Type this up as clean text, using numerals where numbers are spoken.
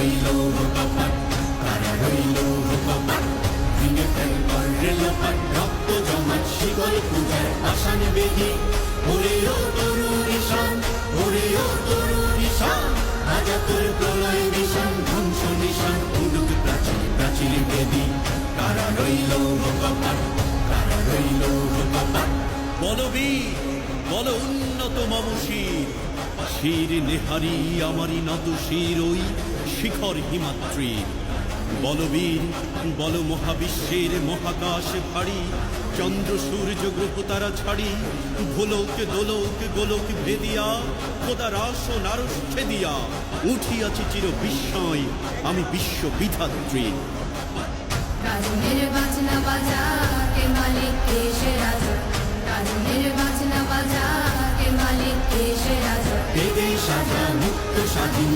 রইল কপাট, কারা রইল কপাট, ভেঙে ফেল করে লোপাট, রক্ত জমাট শিকল পূজার পাষাণ বেদি, ওরে ও তরুণ ঈশান, ওরে ও তরুণ ঈশান, রাজা তোর প্রলয় নিশান, ধ্বংস নিশান, উডুক প্রাচীর প্রাচীর বেদি, কারা রইল কপাট, কারা রইল কপাট। বলবীর বল উন্নত মম শির, শির নেহারি আমারি নত শির ওই শিখর হিমাদ্রি। বলবীর বল মহাবিশ্বের মহাকাশ ভারী, চন্দ্র সূর্য গ্রহ তারা ছাড়ি, ভোলক দোলক গোলক ভেদিয়া, খোদার আসন আরশ ছেদিয়া, উঠিয়াছি চির বিস্ময় আমি বিশ্ব বিধাত্রী। রাজনের বাজনা বাজা কে মালিক দেশে রাজা, রাজনের বাজনা বাজা কে মালিক দেশে রাজা। বেদে সাজা মুক্ত স্বাধীন